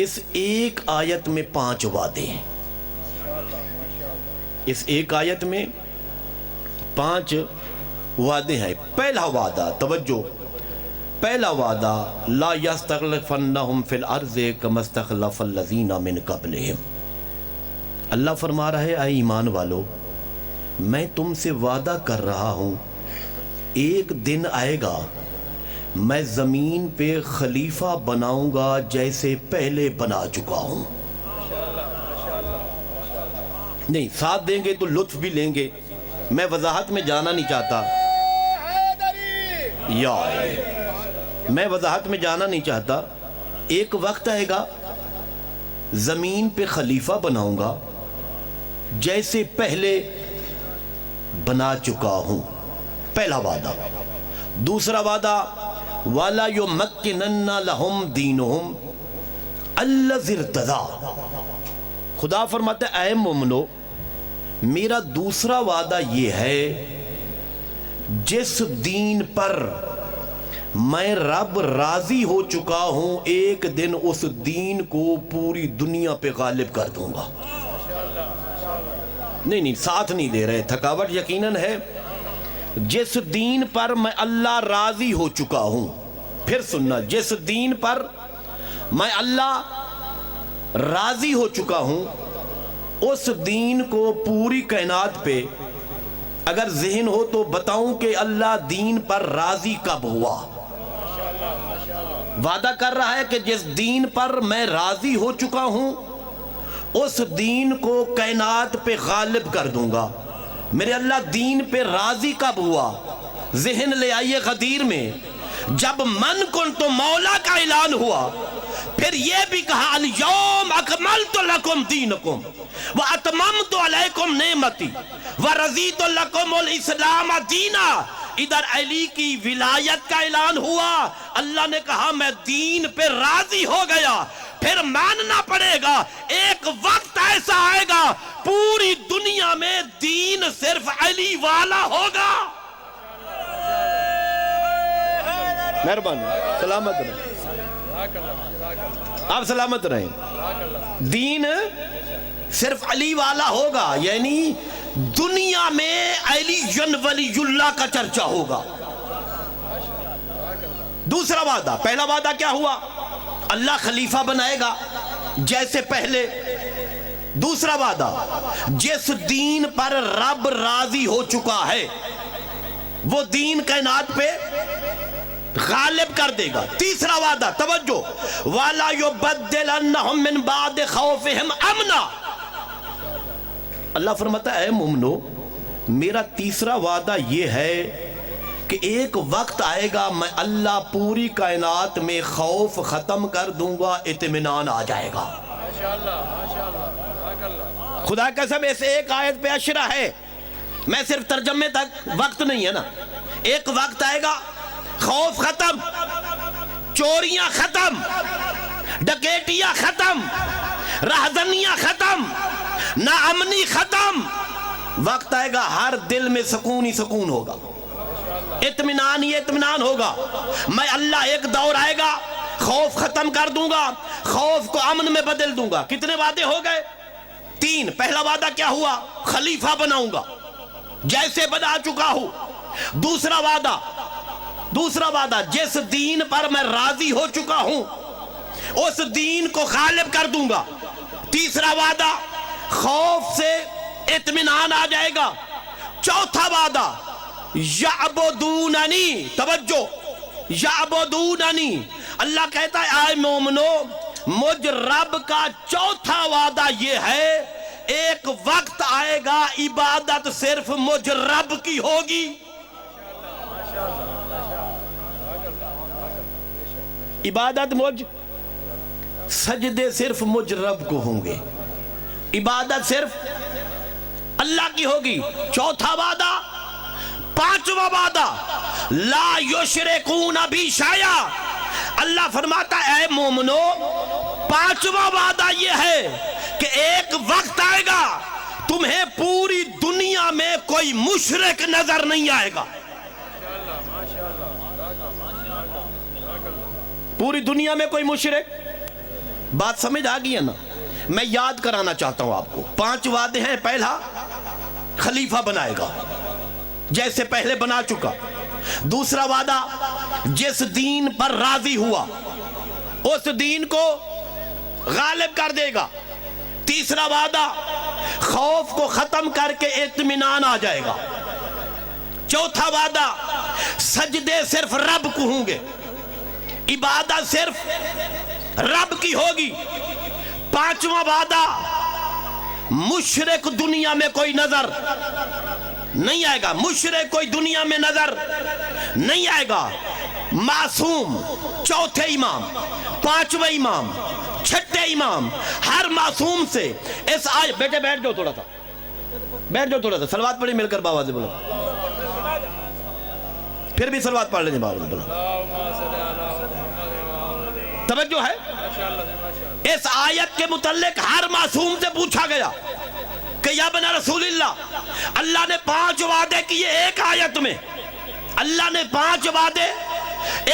اس ایک آیت میں 5 وعدے ہیں. اس ایک آیت میں 5 وعدے ہیں. پہلا وعدہ، توجہ، پہلا وعدہ لا یستخلفنہم فی الارض کما استخلف الذین من قبلہم. اللہ فرما رہا ہے اے ایمان والو، میں تم سے وعدہ کر رہا ہوں ایک دن آئے گا میں زمین پہ خلیفہ بناؤں گا جیسے پہلے بنا چکا ہوں. نہیں، ساتھ دیں گے تو لطف بھی لیں گے. میں وضاحت میں جانا نہیں چاہتا، میں وضاحت میں جانا نہیں چاہتا. ایک وقت آئے گا زمین پہ خلیفہ بناؤں گا جیسے پہلے بنا چکا ہوں. پہلا وعدہ. دوسرا وعدہ وَلَا يُمَكِّنَنَّ لَهُمْ دِينُهُمْ الَّذِي ارْتَضَىٰ. خدا فرماتا ہے اے مومنو، میرا دوسرا وعدہ یہ ہے جس دین پر میں رب راضی ہو چکا ہوں ایک دن اس دین کو پوری دنیا پہ غالب کر دوں گا. نہیں، ساتھ نہیں دے رہے، تھکاوٹ یقیناً ہے. جس دین پر میں اللہ راضی ہو چکا ہوں، پھر سننا، جس دین پر میں اللہ راضی ہو چکا ہوں اس دین کو پوری کائنات پہ اگر ذہن ہو تو بتاؤں کہ اللہ دین پر راضی کب ہوا. وعدہ کر رہا ہے کہ جس دین پر میں راضی ہو چکا ہوں اس دین کو کائنات پہ غالب کر دوں گا. میرے اللہ دین پہ راضی کب ہوا؟ ذہن لے آئیے غدیر میں، جب من کن تو مولا کا اعلان ہوا. پھر یہ بھی کہا الیوم اکملت لکم دینکم واتممت علیکم نعمتی ورضیت لکم الاسلام دینا. ادھر علی کی ولایت کا اعلان ہوا، اللہ نے کہا میں دین پہ راضی ہو گیا. پھر ماننا پڑے گا ایک وقت ایسا آئے گا پوری دنیا میں دین صرف علی والا ہوگا. مہربانی، سلامت رہیں، آپ سلامت رہیں. دین صرف علی والا ہوگا، یعنی دنیا میں علی ولی اللہ کا چرچا ہوگا. دوسرا وعدہ، پہلا وعدہ کیا ہوا؟ اللہ خلیفہ بنائے گا جیسے پہلے. دوسرا وعدہ جس دین پر رب راضی ہو چکا ہے وہ دین کائنات پہ غالب کر دے گا. تیسرا وعدہ، توجہ، وَلَا يُبَدِّلَنَّهُم مِّن بَعْدِ خَوْفِهِمْ أَمْنًا. اللہ فرماتا ہے اے مومنو، میرا تیسرا وعدہ یہ ہے کہ ایک وقت آئے گا میں اللہ پوری کائنات میں خوف ختم کر دوں گا، اطمینان آ جائے گا. خدا کا قسم اس ایک آیت پہ اشرہ ہے، میں صرف ترجمے تک، وقت نہیں ہے نا. ایک وقت آئے گا خوف ختم، چوریاں ختم، ڈکیٹیاں ختم، رہزنیاں ختم، ناامنی ختم. وقت آئے گا ہر دل میں سکون ہی سکون ہوگا، اطمینان ہی اطمینان ہوگا. میں اللہ ایک دور آئے گا خوف ختم کر دوں گا، خوف کو امن میں بدل دوں گا. کتنے وعدے ہو گئے؟ 3. پہلا وعدہ کیا ہوا؟ خلیفہ بناؤں گا جیسے بنا چکا ہوں. دوسرا وعدہ جس دین پر میں راضی ہو چکا ہوں اس دین کو غالب کر دوں گا. تیسرا وعدہ خوف سے اطمینان آ جائے گا. چوتھا وعدہ یعبدوننی، توجہ، یعبدوننی. اللہ کہتا ہے اے مومنو، مجھ رب کا چوتھا وعدہ یہ ہے ایک وقت آئے گا عبادت صرف مجھ رب کی ہوگی. عبادت مجھ، سجدے صرف مجھ رب کو ہوں گے، عبادت صرف اللہ کی ہوگی. چوتھا وعدہ. پانچواں وعدہ لا یشرکون بی شیئا. اللہ فرماتا ہے اے مومنو، پانچواں وعدہ یہ ہے کہ ایک وقت آئے گا تمہیں پوری دنیا میں کوئی مشرک نظر نہیں آئے گا. پوری دنیا میں کوئی مشرک بات سمجھ آ گئی ہے نا؟ میں یاد کرانا چاہتا ہوں آپ کو 5 وعدے ہیں. پہلا خلیفہ بنائے گا جیسے پہلے بنا چکا. دوسرا وعدہ جس دین پر راضی ہوا اس دین کو غالب کر دے گا. تیسرا وعدہ خوف کو ختم کر کے اطمینان آ جائے گا. چوتھا وعدہ سجدے صرف رب کو ہوں گے, عبادت صرف رب کی ہوگی. پانچواں وعدہ مشرک دنیا میں کوئی نظر نہیں آئے گا, مشرک کوئی دنیا میں نظر نہیں آئے گا. معصوم, چوتھے امام, پانچویں امام, چھٹے امام, ہر معصوم سے اس آیت. بیٹے بیٹھ جاؤ تھوڑا سا, بیٹھ جاؤ تھوڑا سا. صلوات پڑھی مل کر بابا سے بولو, پھر بھی صلوات پڑھ لیں بابا سے بولو. توجہ ہے؟ اس آیت کے متعلق ہر معصوم سے پوچھا گیا کہ یا بنا رسول اللہ نے 5 وعدے کیے ایک آیت میں, اللہ نے 5 وعدے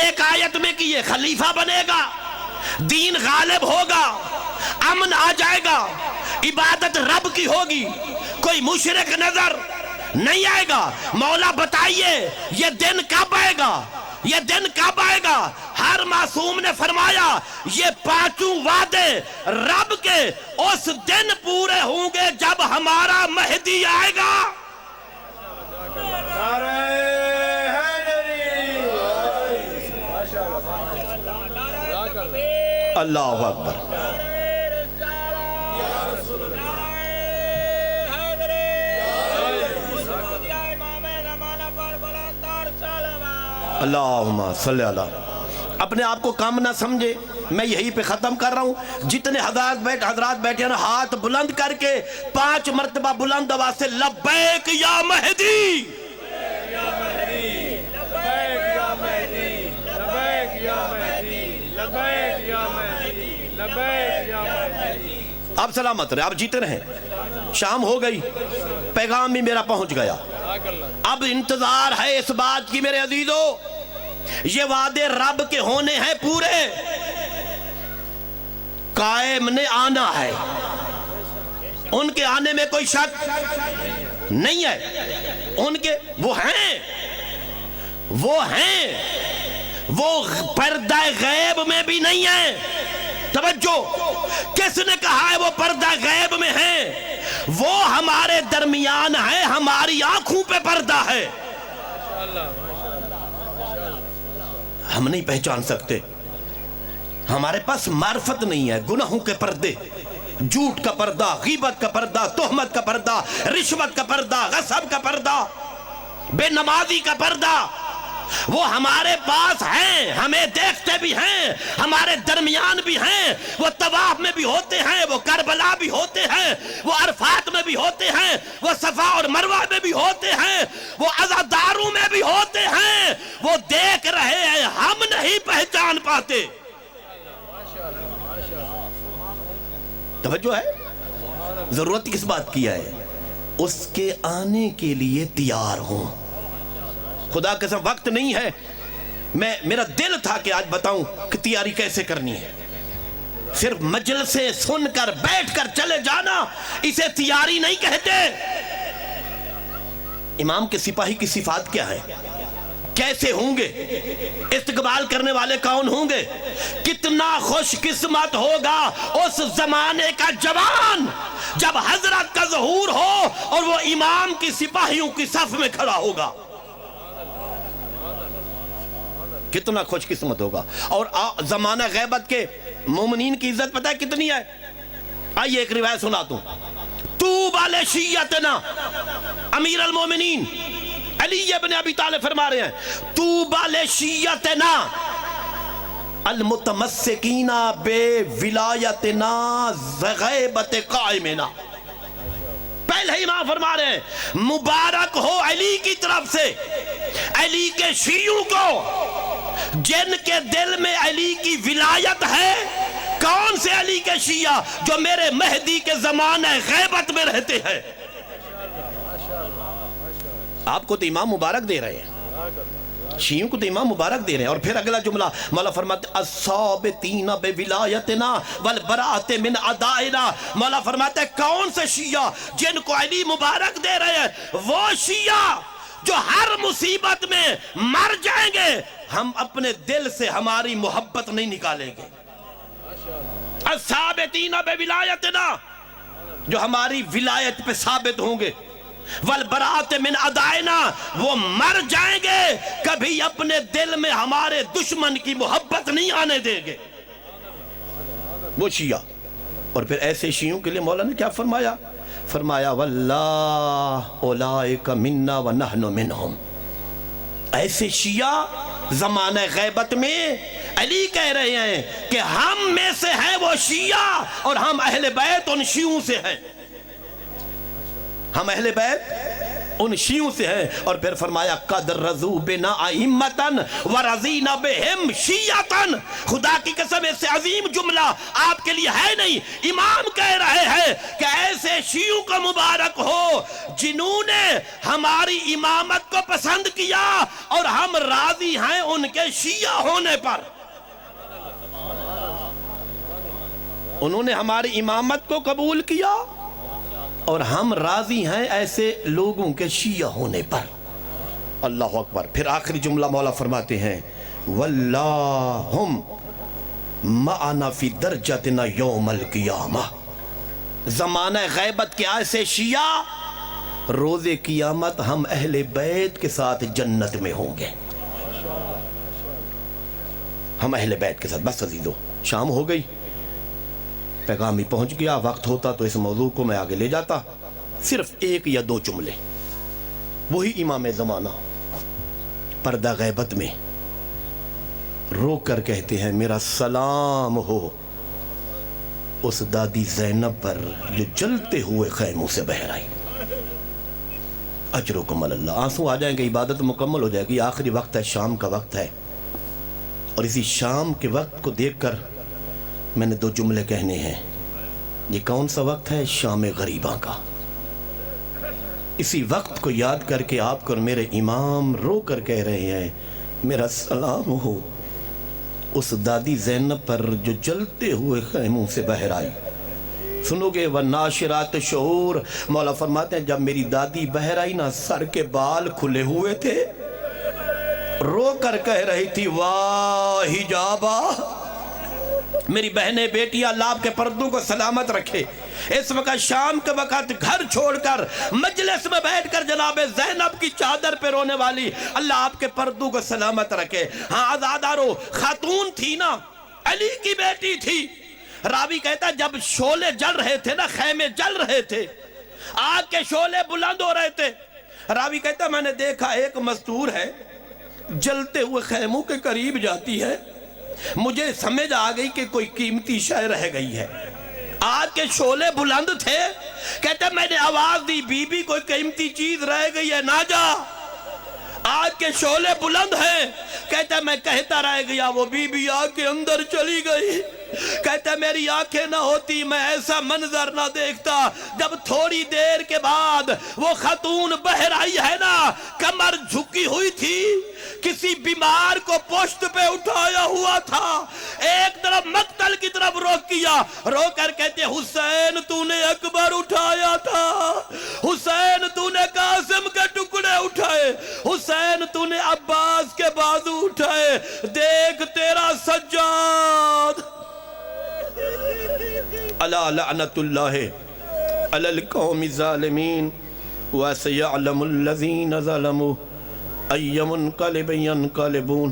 ایک آیت میں کیے. خلیفہ بنے گا, دین غالب ہوگا, امن آ جائے گا, عبادت رب کی ہوگی, کوئی مشرک نظر نہیں آئے گا. مولا بتائیے یہ دن کب آئے گا, یہ دن کب آئے گا؟ ہر معصوم نے فرمایا یہ 5 وعدے رب کے اس دن پورے ہوں گے جب ہمارا مہدی آئے گا. اللہ اکبر. اللہم صلی اللہ. اپنے آپ کو کم نہ سمجھے, میں یہی پہ ختم کر رہا ہوں. جتنے حضرات بیٹھے ہیں ہاتھ بلند کر کے 5 مرتبہ بلند آواز سے لبیک یا مہدی, آپ سلامت رہے, آپ جیتے رہیں. شام ہو گئی, پیغام بھی میرا پہنچ گیا. اب انتظار ہے اس بات کی میرے عزیزو, یہ وعدے رب کے ہونے ہیں پورے. قائم نے آنا ہے, ان کے آنے میں کوئی شک نہیں ہے. ان کے وہ پردہ غیب میں بھی نہیں ہیں. توجہ, کس نے کہا ہے وہ پردہ غیب میں ہیں؟ وہ ہمارے درمیان ہے, ہماری آنکھوں پہ پردہ ہے. ہم نہیں پہچان سکتے, ہمارے پاس معرفت نہیں ہے. گناہوں کے پردے, جھوٹ کا پردہ, غیبت کا پردہ, تہمت کا پردہ, رشوت کا پردہ, غصب کا پردہ, بے نمازی کا پردہ, وہ ہمارے پاس ہیں, ہمیں دیکھتے بھی ہیں, ہمارے درمیان بھی ہیں. وہ طواف میں بھی ہوتے ہیں, وہ کربلا بھی ہوتے ہیں, وہ عرفات میں بھی ہوتے ہیں, وہ صفا اور مروہ میں بھی ہوتے ہیں, وہ عزاداروں میں بھی ہوتے ہیں. وہ دیکھ رہے ہیں, ہم نہیں پہچان پاتے. توجہ ہے؟ ضرورت کس بات کی ہے؟ اس کے آنے کے لیے تیار ہوں. خدا قسم وقت نہیں ہے, میرا دل تھا کہ آج بتاؤں کہ تیاری کیسے کرنی ہے. صرف مجلسیں سن کر بیٹھ کر چلے جانا اسے تیاری نہیں کہتے. امام کے سپاہی کی صفات کیا ہے, کیسے ہوں گے, استقبال کرنے والے کون ہوں گے؟ کتنا خوش قسمت ہوگا اس زمانے کا جوان جب حضرت کا ظہور ہو اور وہ امام کی سپاہیوں کی صف میں کھڑا ہوگا. کتنا خوش قسمت ہوگا. اور زمانہ غیبت کے مومنین کی عزت پتہ ہے کتنی ہے؟ آئیے ایک روایت سناتا ہوں. طوبی لشیعتنا, امیر المومنین علی ابن ابی طالب فرما رہے ہیں, طوبی لشیعتنا المتمسکین بے ولایتنا غیبت قائمنا. پہلے امام فرما رہے ہیں مبارک ہو علی کی طرف سے علی کے شیعوں کو جن کے دل میں علی کی ولایت ہے. کون سے علی کے شیعہ؟ جو میرے مہدی کے زمانہ غیبت میں رہتے ہیں. آپ کو تو امام مبارک دے رہے ہیں. شیعوں کو تو امام مبارک دے رہے ہیں. اور پھر اگلا جملہ مولا فرماتے الصابتین بولایتنا والبراءۃ من اعدائنا. مولا فرماتے ہیں کون سے شیعہ جن کو علی مبارک دے رہے ہیں؟ وہ شیعہ جو ہر مصیبت میں مر جائیں گے، ہم اپنے دل سے ہماری محبت نہیں نکالیں گے. الصابتین بولایتنا، جو ہماری ولایت پہ ثابت ہوں گے. والبراءۃ من اعدائنا، وہ مر جائیں گے، کبھی اپنے دل میں ہمارے دشمن کی محبت نہیں آنے دیں گے. وہ شیعہ. اور پھر ایسے شیعوں کے لیے مولا نے کیا فرمایا؟ فرمایا واللہ اولئک منا ونحن منہم. ایسے شیعہ زمانہ غیبت میں علی کہہ رہے ہیں کہ ہم میں سے ہیں وہ شیعہ، اور ہم اہل بیت ان شیعوں سے ہیں. ہم اہل بیت ان شیعوں سے ہیں. اور پھر فرمایا قد رضوا بنا ائمۃ ورضینا بہم شیعۃ. خدا کی قسم اس سے عظیم جملہ آپ کے لیے ہے نہیں. امام کہہ رہے ہیں کہ ایسے شیعوں کو مبارک ہو جنہوں نے ہماری امامت کو پسند کیا اور ہم راضی ہیں ان کے شیعہ ہونے پر. انہوں نے ہماری امامت کو قبول کیا اور ہم راضی ہیں ایسے لوگوں کے شیعہ ہونے پر. اللہ اکبر. پھر آخری جملہ مولا فرماتے ہیں واللہم معنا فی درجتنا یوم القیامہ. زمانہ غیبت کے ایسے شیعہ روز قیامت ہم اہل بیت کے ساتھ جنت میں ہوں گے. ہم اہل بیت کے ساتھ. بس عزیزو شام ہو گئی، پیغام ہی پہنچ گیا. وقت ہوتا تو اس موضوع کو میں آگے لے جاتا. صرف ایک یا دو جملے. وہی امام زمانہ پردہ غیبت میں رو کر کہتے ہیں میرا سلام ہو اس دادی زینب پر جو جلتے ہوئے خیموں سے بہر آئی. اجرکم اللہ. آنسو آ جائیں گے، عبادت مکمل ہو جائے گی. آخری وقت ہے، شام کا وقت ہے، اور اسی شام کے وقت کو دیکھ کر میں نے دو جملے کہنے ہیں. یہ کون سا وقت ہے؟ شام غریباں کا. اسی وقت کو یاد کر کے آپ کو اور میرے امام رو کر کہہ رہے ہیں میرا سلام ہو اس دادی زینب پر جو جلتے ہوئے خیموں سے بہر آئی. سنو گے والناشرات شعور. مولا فرماتے ہیں جب میری دادی بہر آئی نا، سر کے بال کھلے ہوئے تھے، رو کر کہہ رہی تھی واہ حجابا. میری بہنیں بیٹیاں اللہ آپ کے پردوں کو سلامت رکھے. اس وقت شام کے وقت گھر چھوڑ کر مجلس میں بیٹھ کر جناب زینب کی چادر پہ رونے والی اللہ آپ کے پردوں کو سلامت رکھے. ہاں آزادارو، خاتون تھی نا، علی کی بیٹی تھی. راوی کہتا جب شعلے جل رہے تھے نا، خیمے جل رہے تھے، آگ کے شعلے بلند ہو رہے تھے. راوی کہتا میں نے دیکھا ایک مستور ہے جلتے ہوئے خیموں کے قریب جاتی ہے. مجھے سمجھ آ گئی کہ کوئی قیمتی شے رہ گئی ہے. آگ کے شعلے بلند تھے. کہتے میں نے آواز دی بی بی کوئی قیمتی چیز رہ گئی ہے، نہ جا. آگ کے شعلے بلند ہیں. کہتا میں کہتا رہ گیا، وہ بی بی آگ کے اندر چلی گئی. کہتا میری آنکھیں نہ ہوتی میں ایسا منظر نہ دیکھتا. جب تھوڑی دیر کے بعد وہ خاتون بہر آئی ہے نا، کمر جھکی ہوئی تھی، کسی بیمار کو پشت پہ اٹھایا ہوا تھا، ایک طرف مقتل کی طرف روک کیا. رو کر کہتے حسین تو نے اکبر اٹھایا تھا، حسین تو نے قاسم کے ٹکڑے اٹھائے، حسین تو نے عباس کے بازو اٹھائے، دیکھ تیرا سجاد. الا لعنت اللہ علی القوم الظالمین وسیعلم الذین ظلموا ای منقلب ینقلبون.